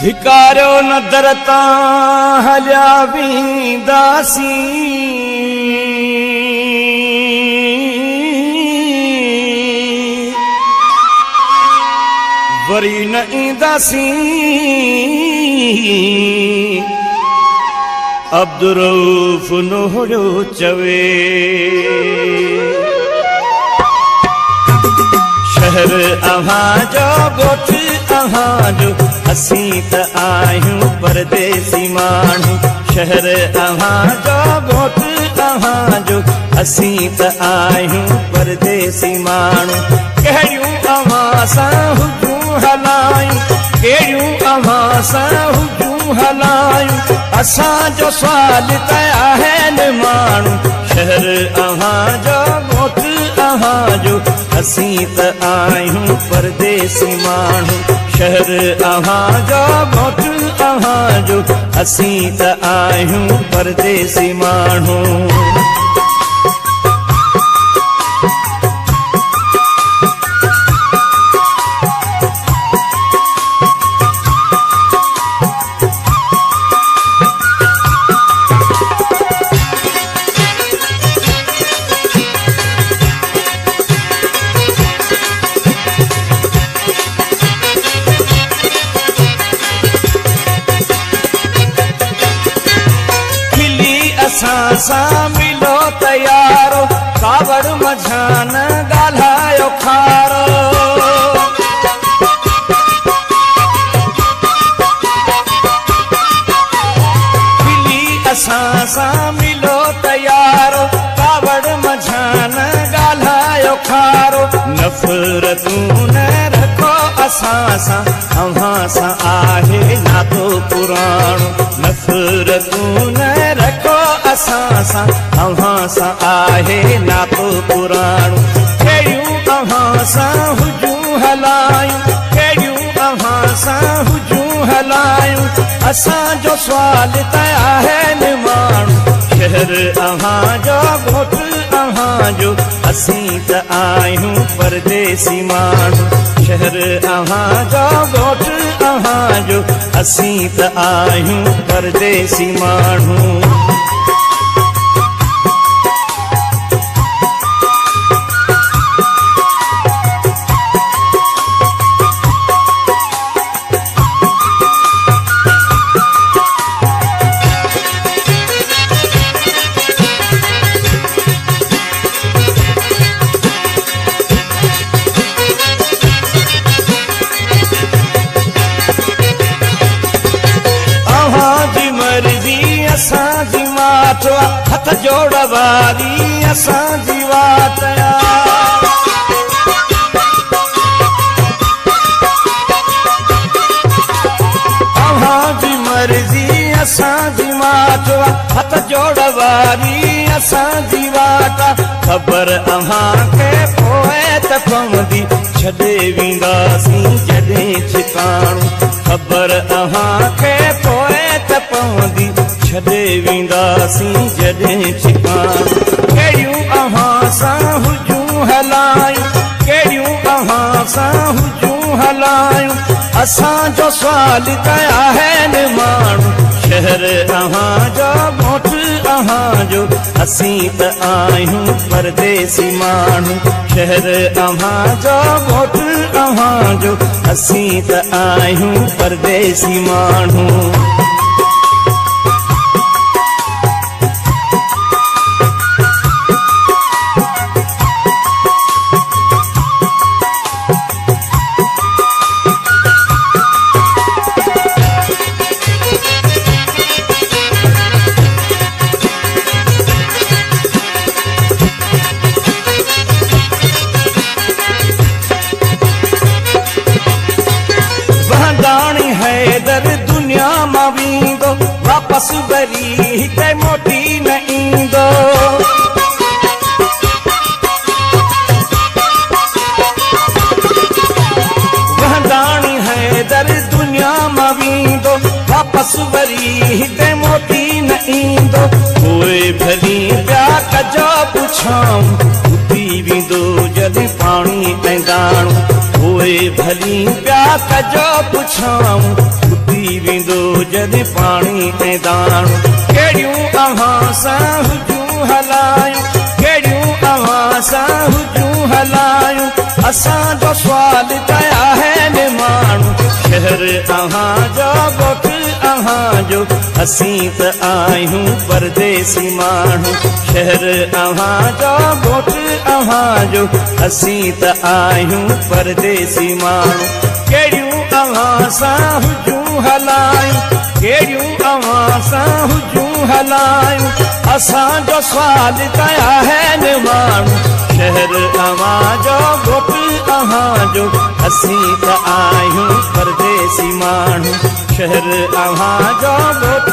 धिकारो न दरता हलिया वेंदासी वरी न ईंदासी अब्दुर्रऊफ़ नोहरियो चवे शहर अव्हांजो ॻोठ अव्हांजो असीं त आहियूं परदेसी माण्हू शहर अव्हांजो ॻोठ अव्हांजो असीं त आहियूं परदेसी माण्हू कहिड़ियूं अव्हां सां हुजूं हलायूं कहिड़ियूं अव्हां सां हुजूं हलायूं असांजो सुवाल त आहिनि माण्हू शहर अव्हांजो ॻोठ अव्हांजो असीं त आहियूं परदेसी माण्हू शहर अव्हांजो ॻोठ अव्हांजो असीं त आहियूं परदेसी माण्हू असां सां मिलो तयारो कावड़ मझान ॻाल्हायो खारो मिली असां सां मिलो तयारो कावड़ मझान ॻाल्हायो खारो नफ़रतूं न रखो असां सां अव्हां सां आहे नातो पुराणो नफ़रतूं न रखो असां सां अव्हां सां आहे नातो पुराणो कहिड़ियूं अव्हां सां हुजूं हलायूं कहिड़ियूं अव्हां सां हुजूं हलायूं असांजो सुवाल त आहिनि माण्हू शहर अव्हांजो ॻोठ अव्हांजो असीं त आहियूं परदेसी माण्हू शहर अव्हांजो ॻोठ अव्हांजो असीं त आहियूं परदेसी माण्हू असांजी माठ हथ जोड़ वारी असांजी वाट अव्हांजी मर्ज़ी असांजी माठ हथ जोड़ वारी असांजी वाट ख़बर अव्हांखे पोइ त पवंदी छॾे वेंदासीं जॾहिं ठिकाणो ख़बर अव्हांखे पोइ त पवंदी छॾे वेंदासीं जॾहिं ठिकाणो कहिड़ियूं अव्हां सां हुजूं हलायूं कहिड़ियूं अव्हां सां हुजूं हलायूं असांजो सुवाल त आहिनि माण्हू शहर अव्हांजो ॻोठ अव्हांजो असीं त आहियूं परदेसी माण्हू शहर अव्हांजो ॻोठ अव्हांजो असीं त आहियूं परदेसी माण्हू दुनिया मां वेंदो वापसि वरी हिते मोटी न ईंदो वहदाणी हैदर दुनिया मां वेंदो वापसि वरी हिते मोटी न ईंदो पोइ भली पिया कजो पुछाऊं उथी वेंदो जॾहिं पाणी ऐं दाणो पोइ भली पिया कजो पुछाऊं वेंदो जॾहिं पाणी ऐं दाणो। कहिड़ियूं अव्हां सां हुजूं हलायूं, कहिड़ियूं अव्हां सां हुजूं हलायूं, असांजो सुवाल कया आहिनि माण्हू। शहर अव्हां जो ॻोठ अव्हां जो, असीं त आहियूं परदेसी माण्हू। शहर अव्हां जो ॻोठ अव्हां जो, असीं त आहियूं परदेसी माण्हू। कहिड़ियूं अव्हां सां हुजूं हलायूं, कहिड़ियूं अव्हां सां हुजूं हलायूं, असांजो सुवाल कया आहिनि माण्हू। शहर अव्हां जो ॻोठ अव्हां जो, असीं त आहियूं परदेसी माण्हू। शहर अव्हां जो ॻोठ